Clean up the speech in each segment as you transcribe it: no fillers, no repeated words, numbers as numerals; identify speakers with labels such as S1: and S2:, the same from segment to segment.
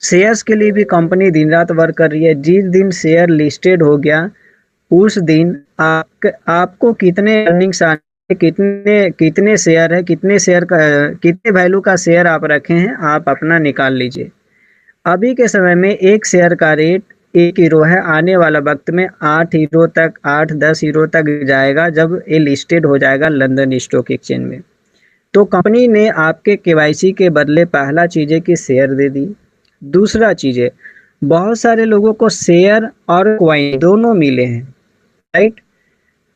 S1: Shares के लिए भी कंपनी दिन रात वर्क कर रही है। जिस दिन शेयर लिस्टेड हो गया उस दिन आपको कितने अर्निंग्स आने, कितने कितने शेयर है, कितने शेयर का, कितने वैल्यू का शेयर आप रखे हैं, आप अपना निकाल लीजिए। अभी के समय में एक शेयर का रेट 1 हीरो है। आने वाला वक्त में 8 हीरो तक, 8-10 हीरो तक जाएगा जब ये लिस्टेड हो जाएगा लंदन स्टॉक एक्सचेंज में। तो कंपनी ने आपके केवाईसी के बदले पहला चीज़ है कि शेयर दे दी। दूसरा चीज़ है, बहुत सारे लोगों को शेयर और क्वाइन दोनों मिले हैं, राइट।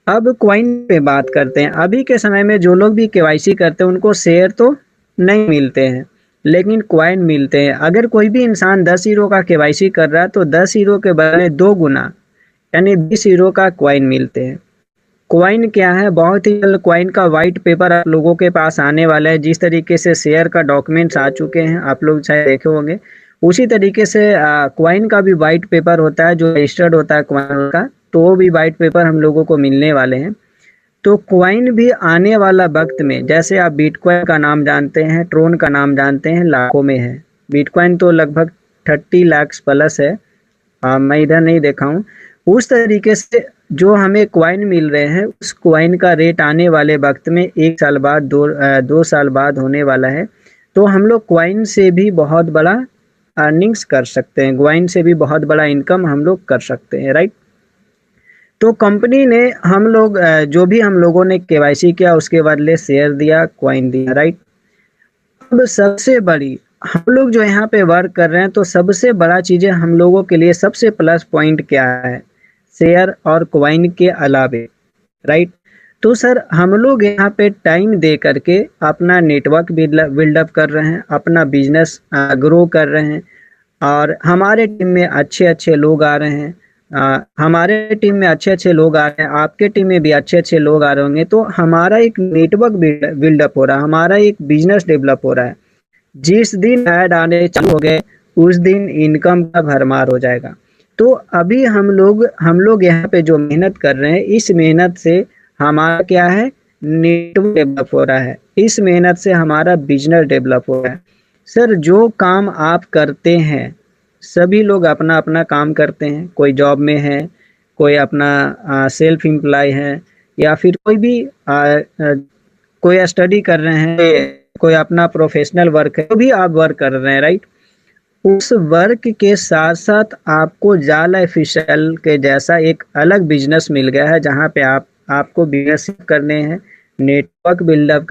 S1: अब क्वाइन पे बात करते हैं। अभी के समय में जो लोग भी केवाईसी करते हैं उनको शेयर तो नहीं मिलते हैं, लेकिन क्वाइन मिलते हैं। अगर कोई भी इंसान 10 हीरो का केवाईसी कर रहा है तो 10 हीरो के बदले 2 गुना यानी 20 हीरो का क्वाइन मिलते हैं। क्वाइन क्या है? बहुत ही जल्द क्वाइन का वाइट पेपर आप लोगों के पास आने वाला है। जिस तरीके से शेयर का डॉक्यूमेंट्स आ चुके हैं, आप लोग शायद देखे होंगे, उसी तरीके से क्वाइन का भी वाइट पेपर होता है जो रजिस्टर्ड होता है क्वाइन का। तो वो भी वाइट पेपर हम लोगों को मिलने वाले हैं। तो क्वाइन भी आने वाला वक्त में, जैसे आप बिटकॉइन का नाम जानते हैं, ट्रोन का नाम जानते हैं, लाखों में है। बिटकॉइन तो लगभग 30 लाख प्लस है। मैं इधर नहीं देखा हूँ। उस तरीके से जो हमें क्वाइन मिल रहे हैं, उस क्वाइन का रेट आने वाले वक्त में 1 साल बाद, 2 साल बाद होने वाला है। तो हम लोग क्वाइन से भी बहुत बड़ा अर्निंग्स कर सकते हैं, क्वाइन से भी बहुत बड़ा इनकम हम लोग कर सकते हैं, राइट। तो कंपनी ने हम लोग जो भी हम लोगों ने केवाईसी किया उसके बदले शेयर दिया, क्वाइन दिया, राइट। अब सबसे बड़ी, हम लोग जो यहाँ पे वर्क कर रहे हैं, तो सबसे बड़ा चीज़ें हम लोगों के लिए सबसे प्लस पॉइंट क्या है शेयर और क्वाइन के अलावे, राइट। तो सर हम लोग यहाँ पे टाइम दे करके अपना नेटवर्क बिल्डअप कर रहे हैं, अपना बिजनेस ग्रो कर रहे हैं, और हमारे टीम में अच्छे अच्छे लोग आ रहे हैं। हमारे टीम में अच्छे अच्छे लोग आ रहे हैं, आपके टीम में भी अच्छे अच्छे लोग आ रहे होंगे। तो हमारा एक नेटवर्क बिल्डअप हो रहा है, हमारा एक बिजनेस डेवलप हो रहा है। जिस दिन ऐड आने चालू हो गए उस दिन इनकम का भरमार हो जाएगा। तो अभी हम लोग यहाँ पे जो मेहनत कर रहे हैं, इस मेहनत से हमारा क्या है, नेटवर्क डेवलप हो रहा है, इस मेहनत से हमारा बिजनेस डेवलप हो रहा है। सर जो काम आप करते हैं, सभी लोग अपना अपना काम करते हैं, कोई जॉब में है, कोई अपना सेल्फ एम्प्लॉय है, या फिर कोई भी कोई स्टडी कर रहे हैं, कोई अपना प्रोफेशनल वर्क है, तो भी आप वर्क कर रहे हैं, राइट। उस वर्क के साथ साथ आपको जाला ऑफिशियल के जैसा एक अलग बिजनेस मिल गया है, जहाँ पे आपको बिजनेस करने हैं, नेटवर्क बिल्डअप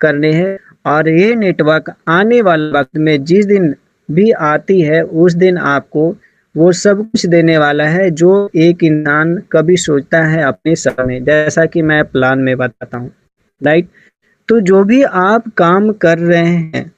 S1: करने हैं। और ये नेटवर्क आने वाले वक्त में जिस दिन भी आती है उस दिन आपको वो सब कुछ देने वाला है जो एक इंसान कभी सोचता है अपने समय में, जैसा कि मैं प्लान में बताता हूँ, राइट। तो जो भी आप काम कर रहे हैं,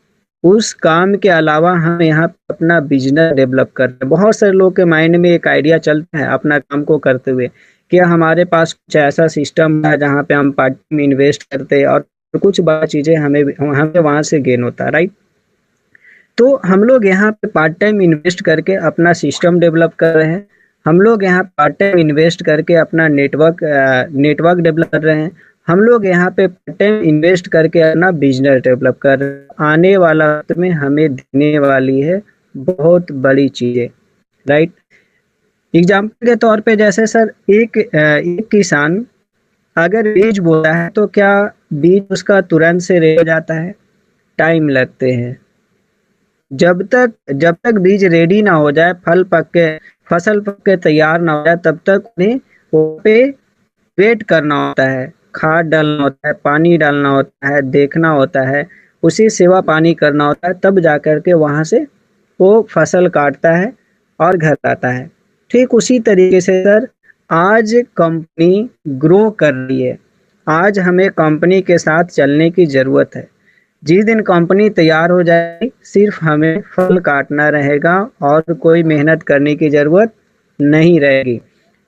S1: उस काम के अलावा हम यहाँ पे अपना बिजनेस डेवलप कर रहे हैं। बहुत सारे लोग के माइंड में एक आइडिया चलता है अपना काम को करते हुए, कि हमारे पास कुछ ऐसा सिस्टम है जहाँ पे हम पार्ट में इन्वेस्ट करते हैं और कुछ बड़ी चीज़ें हमें हमें वहाँ से गेन होता है, राइट। तो हम लोग यहाँ पे पार्ट टाइम इन्वेस्ट करके अपना सिस्टम डेवलप कर रहे हैं। हम लोग यहाँ पार्ट टाइम इन्वेस्ट करके अपना नेटवर्क डेवलप कर रहे हैं। हम लोग यहाँ पे पार्ट टाइम इन्वेस्ट करके अपना बिजनेस डेवलप कर रहे हैं। आने वाला वक्त में हमें देने वाली है बहुत बड़ी चीज़ें, राइट। एग्जाम्पल के तौर पे, जैसे सर एक किसान अगर बीज बोता है तो क्या बीज उसका तुरंत से रेडी हो जाता है? टाइम लगते हैं। जब तक बीज रेडी ना हो जाए, फसल पक के तैयार ना हो जाए, तब तक उन्हें वो पे वेट करना होता है, खाद डालना होता है, पानी डालना होता है, देखना होता है, उसी सेवा पानी करना होता है, तब जाकर के वहाँ से वो फसल काटता है और घर आता है। ठीक उसी तरीके से सर आज कंपनी ग्रो कर रही है। आज हमें कंपनी के साथ चलने की ज़रूरत है। जिस दिन कंपनी तैयार हो जाएगी सिर्फ हमें फल काटना रहेगा और कोई मेहनत करने की ज़रूरत नहीं रहेगी।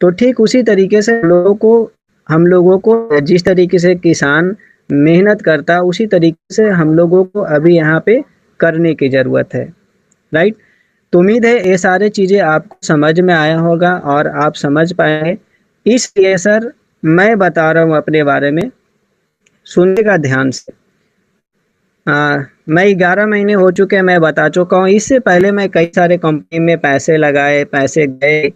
S1: तो ठीक उसी तरीके से हम लोगों को जिस तरीके से किसान मेहनत करता है उसी तरीके से हम लोगों को अभी यहाँ पे करने की ज़रूरत है, राइट। तो उम्मीद है ये सारे चीज़ें आपको समझ में आया होगा और आप समझ पाएंगे। इसलिए सर मैं बता रहा हूँ अपने बारे में, सुनिएगा ध्यान से। मैं 11 महीने हो चुके हैं, मैं बता चुका हूँ। इससे पहले मैं कई सारे कंपनी में पैसे लगाए, पैसे गए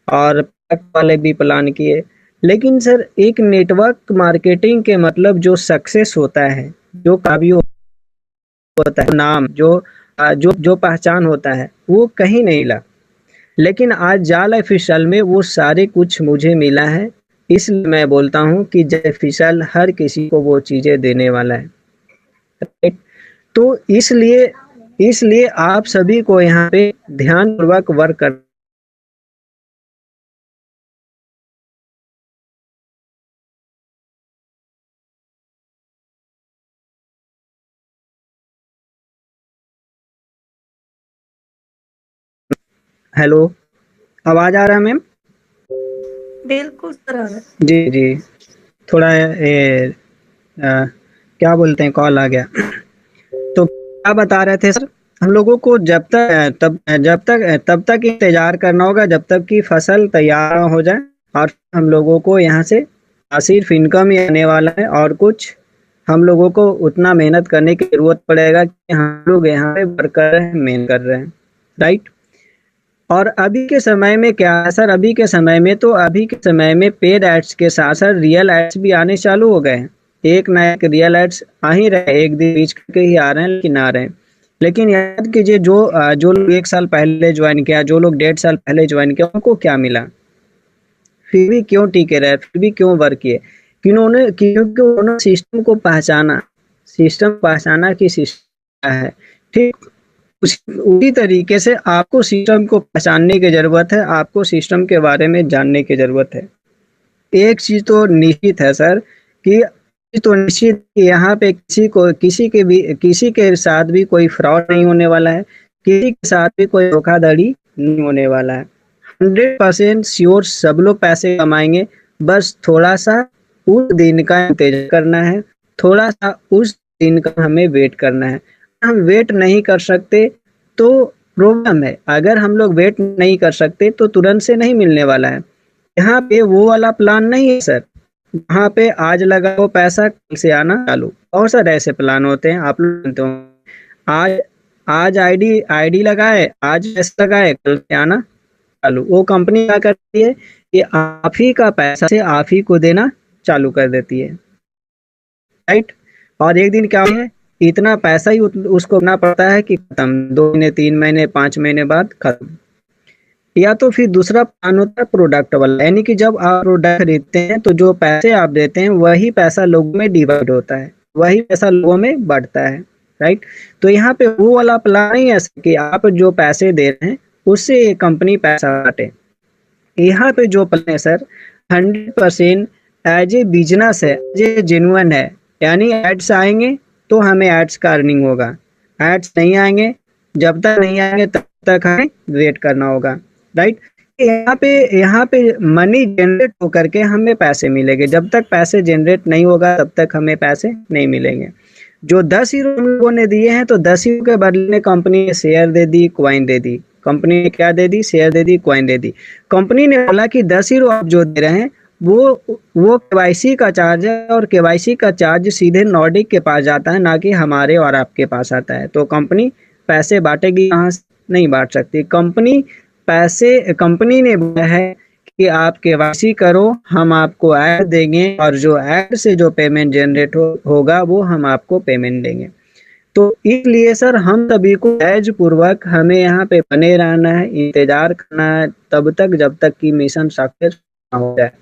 S1: और वाले भी प्लान किए। लेकिन सर एक नेटवर्क मार्केटिंग के मतलब जो सक्सेस होता है, जो कामयाबी होता है, नाम जो जो पहचान होता है, वो कहीं नहीं मिला। लेकिन आज जाल फिसल में वो सारे कुछ मुझे मिला है। इसलिए मैं बोलता हूँ कि जय फिसल हर किसी को वो चीजें देने वाला है, राइट? तो इसलिए इसलिए आप सभी को यहाँ पे ध्यानपूर्वक वर्क कर। हेलो, आवाज आ रहा है मैम?
S2: बिल्कुल सर, आ रहा है।
S1: जी जी, थोड़ा क्या बोलते हैं, कॉल आ गया। तो क्या बता रहे थे सर? हम लोगों को जब तक इंतजार करना होगा जब तक कि फसल तैयार हो जाए, और हम लोगों को यहाँ से सिर्फ इनकम ही आने वाला है, और कुछ हम लोगों को उतना मेहनत करने की जरूरत पड़ेगा कि हम लोग यहाँ पे वर्क कर रहे हैं, मेहनत कर रहे हैं, राइट? और अभी के समय में क्या है सर, अभी के समय में पेड एड्स के साथ साथ रियल एड्स भी आने चालू हो गए हैं। एक ना एक रियल एड्स आ ही रहे, एक दिन बीच के ही आ रहे हैं, लेकिन आ रहे हैं। लेकिन याद कीजिए, जो लोग 1 साल पहले ज्वाइन किया, जो लोग 1.5 साल पहले ज्वाइन किया, उनको क्या मिला? फिर भी क्यों टिके रहे, फिर भी क्यों वर्क किए? क्योंकि उन्होंने सिस्टम पहचाना कि सिस्टम है, ठीक। उसी तरीके से आपको सिस्टम को पहचानने की जरूरत है, आपको सिस्टम के बारे में जानने की जरूरत है। एक चीज तो निश्चित है सर, कि यहाँ पे किसी के साथ भी कोई फ्रॉड नहीं होने वाला है, किसी के साथ भी कोई धोखाधड़ी नहीं होने वाला है। 100% श्योर सब लोग पैसे कमाएंगे। बस थोड़ा सा उस दिन का इंतजार करना है, थोड़ा सा उस दिन का हमें वेट करना है। हम वेट नहीं कर सकते तो प्रॉब्लम है, अगर हम लोग वेट नहीं कर सकते तो तुरंत से नहीं मिलने वाला है। यहाँ पे वो वाला प्लान नहीं है सर, यहाँ पे आज लगाओ पैसा कल से आना चालू। और सर ऐसे प्लान होते हैं, आप लोग जानते हो। आज आज आईडी लगाए, आज पैसा लगाए, कल से आना चालू। वो कंपनी क्या करती है कि आप ही का पैसा से आप ही को देना चालू कर देती है, राइट? और एक दिन क्या है, इतना पैसा ही उसको देना पड़ता है कि खत्म, 2 महीने 3 महीने 5 महीने बाद खत्म। या तो फिर दूसरा प्लान होता है प्रोडक्ट वाला, यानी कि जब आप प्रोडक्ट खरीदते हैं तो जो पैसे आप देते हैं वही पैसा लोगों में डिवाइड होता है, वही पैसा लोगों में बढ़ता है, राइट? तो यहाँ पे वो वाला प्लान नहीं है कि आप जो पैसे दे रहे हैं उससे कंपनी पैसा बांटे। यहाँ पे जो प्लान है सर, 100% एज ए बिजनेस है, एज ए जेन्युइन है। यानी एड्स आएंगे तो हमें एड्स का अर्निंग होगा, एड्स नहीं आएंगे, जब तक नहीं आएंगे तब तक हमें वेट करना होगा, राइट? यहाँ पे मनी जनरेट होकर के हमें पैसे मिलेंगे, जब तक पैसे जनरेट नहीं होगा तब तक हमें पैसे नहीं मिलेंगे। जो 10 हीरो हम लोगों ने दिए हैं, तो 10 हीरो के बदले में कंपनी ने शेयर दे दी, क्वाइन दे दी। कंपनी ने क्या दे दी? शेयर दे दी, क्वाइन दे दी। कंपनी ने बोला कि 10 हीरो आप जो दे रहे हैं वो केवाईसी का चार्ज है, और केवाईसी का चार्ज सीधे नॉर्डिक के पास जाता है, ना कि हमारे और आपके पास आता है। तो कंपनी पैसे बांटेगी कहाँ से? नहीं बांट सकती कंपनी ने बोला है कि आप केवाईसी करो, हम आपको ऐड देंगे, और जो ऐड से जो पेमेंट जनरेट होगा वो हम आपको पेमेंट देंगे। तो इसलिए सर हम सभी को धैर्य पूर्वक हमें यहाँ पे बने रहना है, इंतजार करना है, तब तक जब तक कि मिशन सक्सेस ना हो जाए।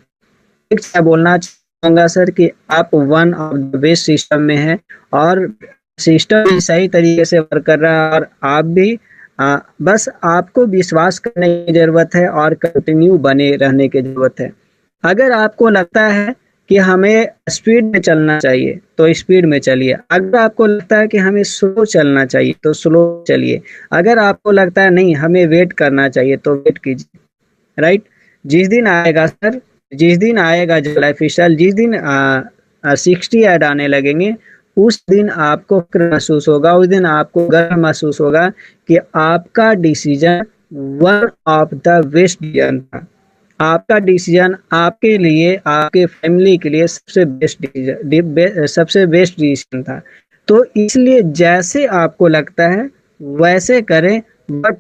S1: एक मैं बोलना चाहूंगा सर कि आप one of the best system में है, और सिस्टम भी सही तरीके से वर्क कर रहा है, और आप भी बस आपको विश्वास करने की जरूरत है और कंटिन्यू बने रहने की जरूरत है। अगर आपको लगता है कि हमें स्पीड में चलना चाहिए तो स्पीड में चलिए, अगर आपको लगता है कि हमें स्लो चलना चाहिए तो स्लो चलिए, अगर आपको लगता है नहीं हमें वेट करना चाहिए तो वेट कीजिए, राइट? जिस दिन आएगा सर, जिस दिन आएगा जो लाइफ स्टाइल, जिस दिन 60 ऐड आने लगेंगे, उस दिन आपको फिक्र महसूस होगा, उस दिन आपको गर्व महसूस होगा कि आपका decision one of the best decision था। आपका डिसीजन आपके लिए, आपके फैमिली के लिए सबसे बेस्ट डिसीजन, सबसे बेस्ट डिसीजन था। तो इसलिए जैसे आपको लगता है वैसे करें, बट